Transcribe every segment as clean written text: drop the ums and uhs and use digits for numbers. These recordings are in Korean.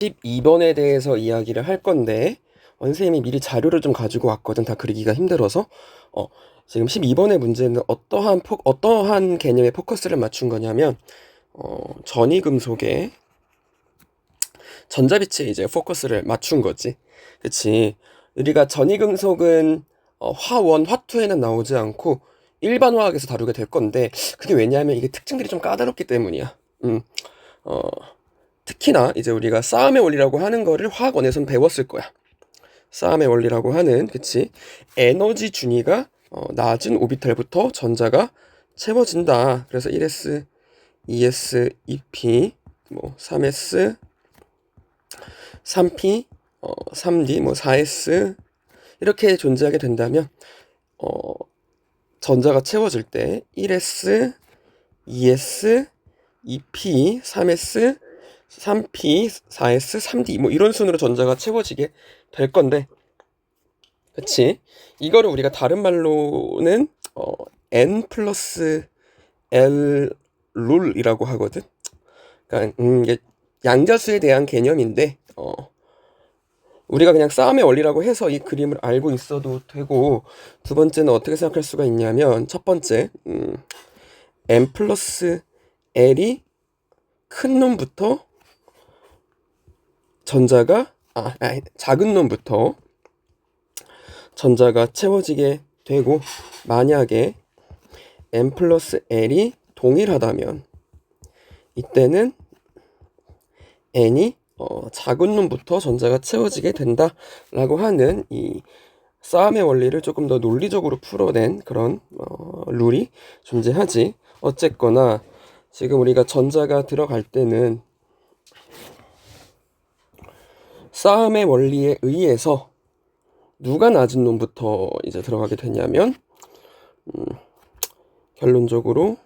12번에 대해서 이야기를 할 건데 선생님이 미리 자료를 좀 가지고 왔거든. 다 그리기가 힘들어서. 지금 12번의 문제는 어떠한 개념에 포커스를 맞춘 거냐면 전이금속에 전자빛에 이제 포커스를 맞춘 거지. 그치? 우리가 전이금속은 화원, 화투에는 나오지 않고 일반 화학에서 다루게 될 건데, 그게 왜냐하면 이게 특징들이 좀 까다롭기 때문이야. 어, 특히나 이제 우리가 싸움의 원리라고 하는 거를 화학원에선 배웠을 거야. 싸움의 원리라고 하는, 그치? 에너지 준위가 낮은 오비탈부터 전자가 채워진다. 그래서 1s, 2s, 2p, 3s, 3p, 3d, 4s 이렇게 존재하게 된다면 전자가 채워질 때 1s, 2s, 2p, 3s, 3p, 4s, 3d 이런 순으로 전자가 채워지게 될 건데, 그치? 이거를 우리가 다른 말로는 n 플러스 l 룰이라고 하거든. 그러니까 이게 양자수에 대한 개념인데 우리가 그냥 싸움의 원리라고 해서 이 그림을 알고 있어도 되고, 두 번째는 어떻게 생각할 수가 있냐면, 첫 번째 n 플러스 l이 큰 놈부터 전자가 작은 놈부터 전자가 채워지게 되고, 만약에 n 플러스 l이 동일하다면 이때는 n이 작은 놈부터 전자가 채워지게 된다라고 하는 이 싸움의 원리를 조금 더 논리적으로 풀어낸 그런 룰이 존재하지. 어쨌거나 지금 우리가 전자가 들어갈 때는 싸움의 원리에 의해서 누가 낮은 놈부터 이제 들어가게 되냐면 결론적으로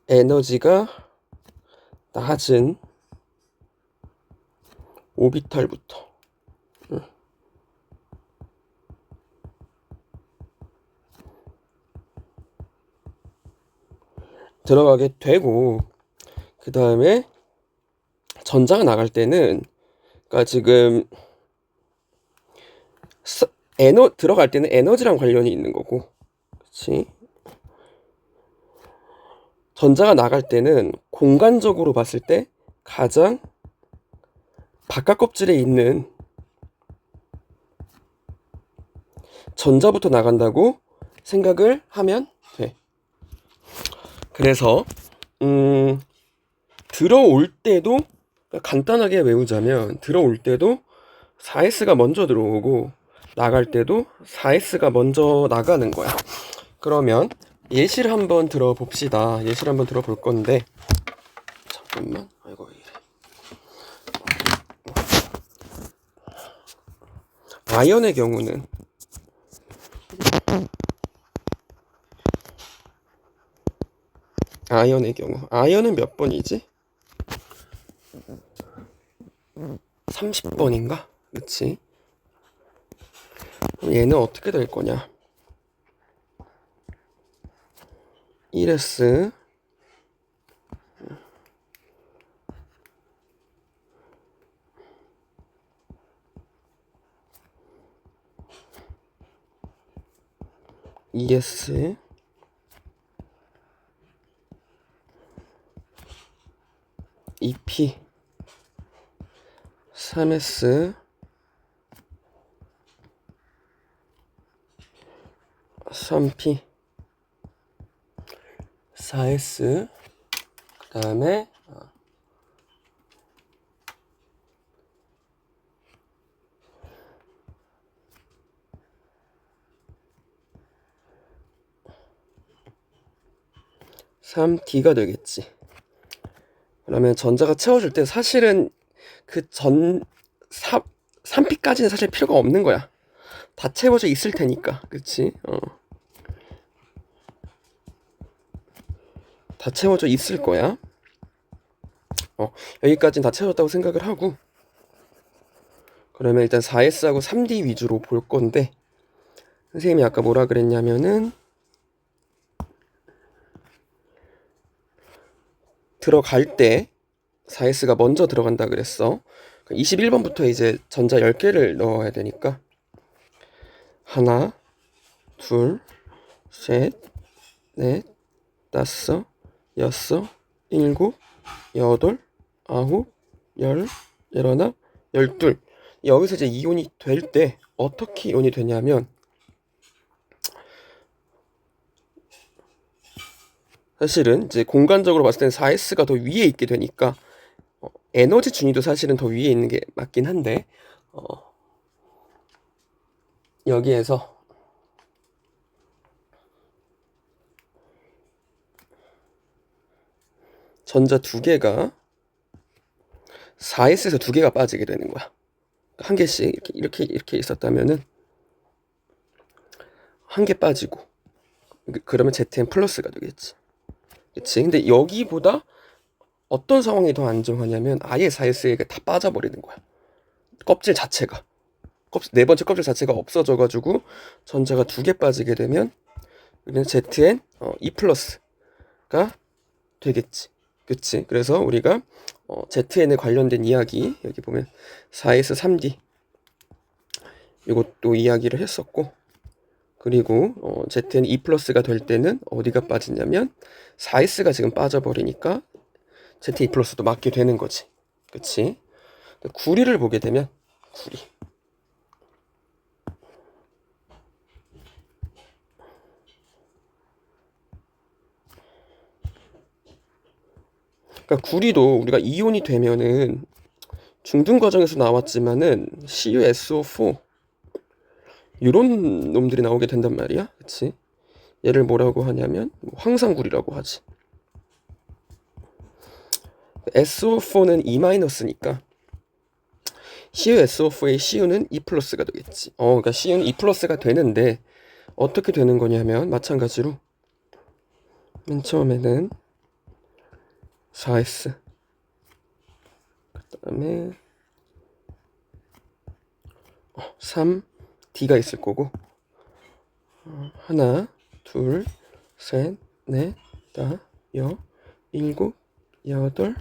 에너지가 낮은 오비탈부터 들어가게 되고, 그 다음에 전자가 나갈 때는, 그러니까 지금 들어갈 때는 에너지랑 관련이 있는 거고, 그렇지? 전자가 나갈 때는 공간적으로 봤을 때 가장 바깥 껍질에 있는 전자부터 나간다고 생각을 하면 돼. 그래서 들어올 때도 간단하게 외우자면, 들어올 때도 4s가 먼저 들어오고 나갈 때도 4s가 먼저 나가는 거야. 그러면 예시를 한번 들어봅시다. 예시를 한번 들어볼 건데, 잠깐만. 아이고, 이래. 아연의 경우는 아연은 몇 번이지? 30번인가? 그치? 그럼 얘는 어떻게 될 거냐? 1s 2s 2p 3s 3p 4s 그 다음에 3d가 되겠지. 그러면 전자가 채워줄 때 사실은 그 3p까지는 사실 필요가 없는 거야. 다 채워져 있을 테니까. 그치? 다 채워져 있을 거야. 여기까지는 다 채워졌다고 생각을 하고, 그러면 일단 4S하고 3D 위주로 볼 건데, 선생님이 아까 뭐라 그랬냐면은 들어갈 때 4S가 먼저 들어간다 그랬어. 21번부터 이제 전자 10개를 넣어야 되니까 하나, 둘, 셋, 넷, 다섯, 여섯, 일곱, 여덟, 아홉, 열, 열하나, 열둘. 여기서 이제 이온이 될 때 어떻게 이온이 되냐면 사실은 이제 공간적으로 봤을 때는 4S가 더 위에 있게 되니까 에너지 준위도 사실은 더 위에 있는 게 맞긴 한데 여기에서 전자 두 개가 4S에서 두 개가 빠지게 되는 거야. 한 개씩 이렇게 있었다면은 한 개 빠지고 그러면 ZN 플러스가 되겠지. 그치? 근데 여기보다 어떤 상황이 더 안정하냐면 아예 4S가 다 빠져버리는 거야. 껍질 자체가. 네 번째 껍질 자체가 없어져가지고 전자가 두 개 빠지게 되면 여기는 ZN 2 플러스가 되겠지. 그치? 그래서 우리가 ZN에 관련된 이야기 여기 보면 4S 3D 이것도 이야기를 했었고 그리고 ZN 2 플러스가 될 때는 어디가 빠지냐면 4S가 지금 빠져버리니까 ZN 2 플러스도 맞게 되는 거지. 그치? 구리를 보게 되면 구리 그러니까 구리도 우리가 이온이 되면은 중등 과정에서 나왔지만은 CuSO4 이런 놈들이 나오게 된단 말이야. 그치? 얘를 뭐라고 하냐면 황산구리라고 하지. SO4는 E-니까 CuSO4의 CU는 E 플러스가 되겠지. 그러니까 CU는 E 플러스가 되는데 어떻게 되는 거냐면 마찬가지로 맨 처음에는 4S 그 다음에 3D가 있을 거고 하나, 둘, 셋, 넷, 다, 일곱, 여덟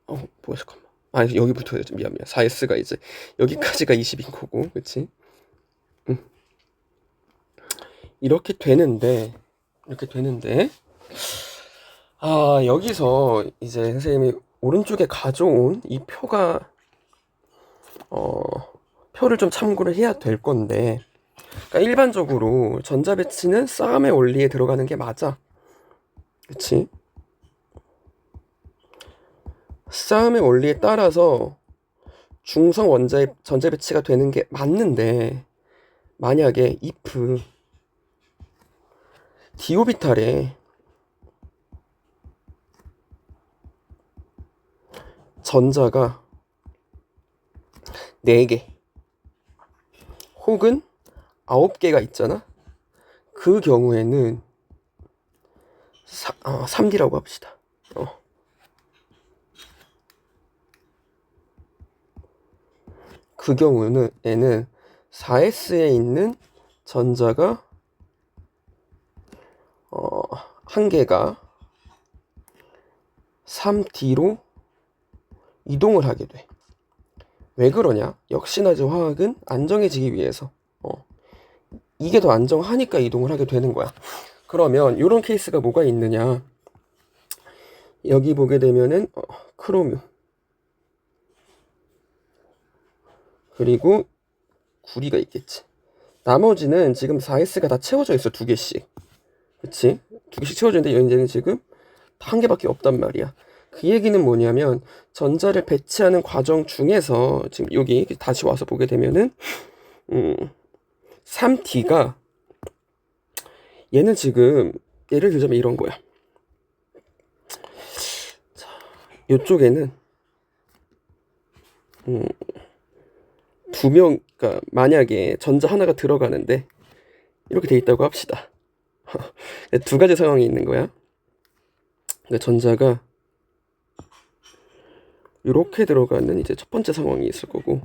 뭐야 잠깐만 아니 여기부터 미안 4S가 이제 여기까지가 20인 거고 그치? 이렇게 되는데 여기서 이제 선생님이 오른쪽에 가져온 이 표가 표를 좀 참고를 해야 될 건데 그러니까 일반적으로 전자배치는 싸움의 원리에 들어가는 게 맞아. 그치? 싸움의 원리에 따라서 중성 원자의 전자배치가 되는 게 맞는데 만약에 if d 오비탈에 전자가 4개 혹은 9개가 있잖아. 그 경우에는 3D라고 합시다. 그 경우에는 4S에 있는 전자가 한 개가 3D로 이동을 하게 돼. 왜 그러냐? 역시나 저 화학은 안정해지기 위해서 이게 더 안정하니까 이동을 하게 되는 거야. 그러면 이런 케이스가 뭐가 있느냐? 여기 보게 되면은 크로뮴 그리고 구리가 있겠지. 나머지는 지금 4S가 다 채워져 있어. 2개씩. 그치? 2개씩 채워져 있는데 얘는 지금 한 개밖에 없단 말이야. 그 얘기는 뭐냐면 전자를 배치하는 과정 중에서 지금 여기 다시 와서 보게 되면은 3D가 얘는 지금 예를 들자면 이런 거야. 자, 이쪽에는 2명, 그러니까 만약에 전자 하나가 들어가는데 이렇게 돼 있다고 합시다. 2가지 상황이 있는 거야. 그러니까 전자가 이렇게 들어가는 이제 첫 번째 상황이 있을 거고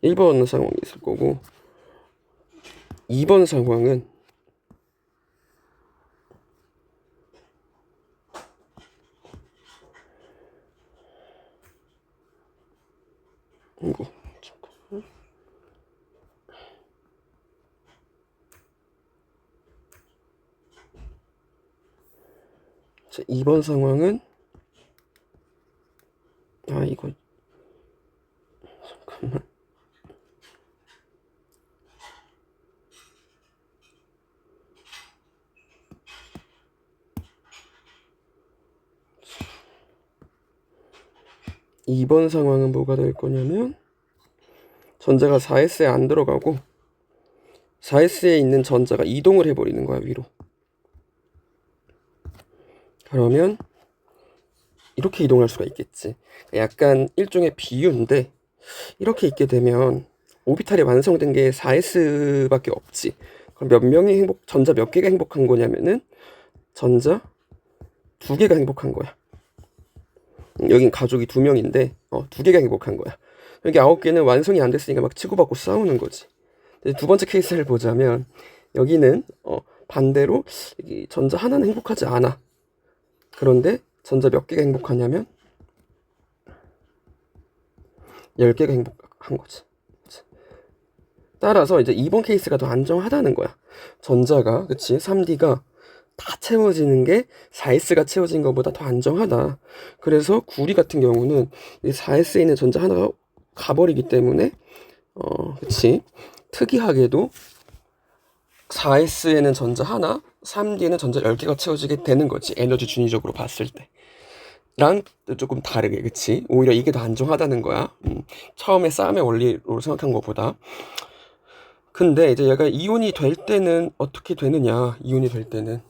1번 상황이 있을 거고 2번 상황은 자, 2번 상황은 이거 잠깐만. 이번 상황은 뭐가 될 거냐면 전자가 4S에 안 들어가고 4S에 있는 전자가 이동을 해버리는 거야, 위로. 그러면 이렇게 이동할 수가 있겠지. 약간 일종의 비유인데 이렇게 있게 되면 오비탈이 완성된 게 4S밖에 없지. 그럼 몇 명이 전자 몇 개가 행복한 거냐면은 전자 2개가 행복한 거야. 여긴 가족이 2명인데 2개가 행복한 거야. 여기 9개는 완성이 안 됐으니까 막 치고받고 싸우는 거지. 두 번째 케이스를 보자면 여기는 반대로 전자 하나는 행복하지 않아. 그런데 전자 몇 개가 행복하냐면 10개가 행복한 거지. 따라서 이제 2번 케이스가 더 안정하다는 거야. 전자가, 그치? 3D가 다 채워지는 게 4S가 채워진 것보다 더 안정하다. 그래서 구리 같은 경우는 이 4S에 있는 전자 하나가 가버리기 때문에 그치? 특이하게도 4S에는 전자 하나, 3D에는 전자 10개가 채워지게 되는 거지. 에너지 준위적으로 봤을 때. 랑 조금 다르게, 그치? 오히려 이게 더 안정하다는 거야. 처음에 싸움의 원리로 생각한 것보다. 근데 이제 얘가 이온이 될 때는 어떻게 되느냐? 이온이 될 때는.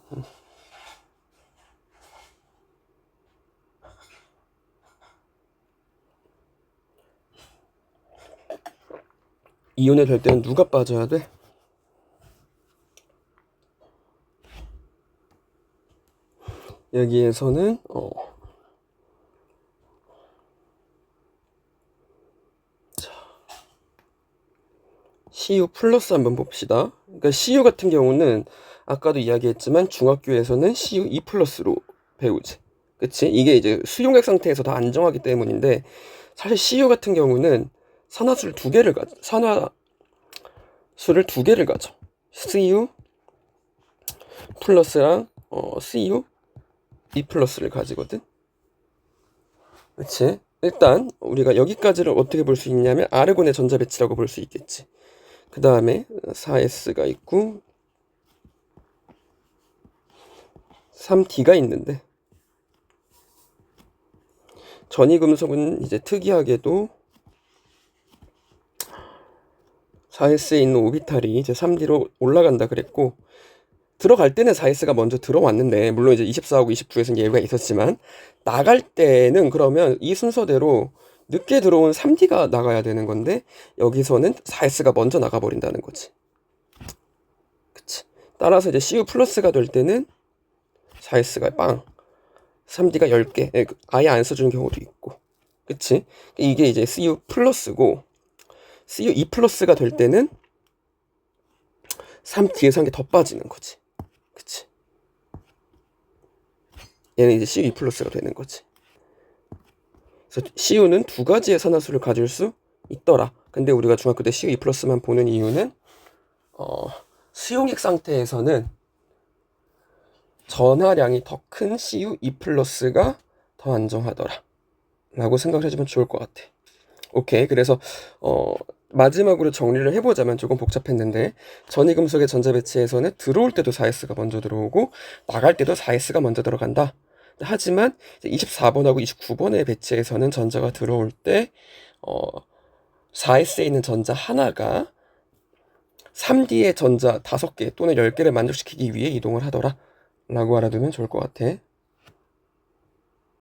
이온이 될 때는 누가 빠져야 돼? 여기에서는 CU 플러스 한번 봅시다. 그러니까 CU 같은 경우는 아까도 이야기했지만 중학교에서는 CU 2 플러스로 배우지. 그치? 이게 이제 수용액 상태에서 더 안정하기 때문인데 사실 CU 같은 경우는 산화수를 2개를 가져. 산화수를 2개를 가져. CU 플러스랑 CU 2 플러스를 가지거든. 그치? 일단 우리가 여기까지를 어떻게 볼 수 있냐면 아르곤의 전자 배치라고 볼 수 있겠지. 그 다음에 4S가 있고 3D가 있는데 전이금속은 이제 특이하게도 4S에 있는 오비탈이 이제 3D로 올라간다 그랬고 들어갈 때는 4S가 먼저 들어왔는데 물론 이제 24하고 29에서는 예외가 있었지만 나갈 때는 그러면 이 순서대로 늦게 들어온 3D가 나가야 되는 건데 여기서는 4S가 먼저 나가버린다는 거지. 그치. 따라서 이제 CU 플러스가 될 때는 4S가 빵 3D가 10개 아예 안 써주는 경우도 있고 그치. 이게 이제 CU 플러스고 CU 2 플러스가 될 때는 3D에서 한 개 더 빠지는 거지. 그치. 얘는 이제 CU 2 플러스가 되는 거지. 그래서 CU는 2가지의 산화수를 가질 수 있더라. 근데 우리가 중학교 때 CU 2 플러스만 보는 이유는 수용액 상태에서는 전하량이 더 큰 CU 2 플러스가 더 안정하더라 라고 생각을 해주면 좋을 것 같아. 오케이. 그래서 마지막으로 정리를 해보자면 조금 복잡했는데 전이금속의 전자 배치에서는 들어올 때도 4S가 먼저 들어오고 나갈 때도 4S가 먼저 들어간다. 하지만 24번하고 29번의 배치에서는 전자가 들어올 때 4S에 있는 전자 하나가 3D의 전자 5개 또는 10개를 만족시키기 위해 이동을 하더라 라고 알아두면 좋을 것 같아.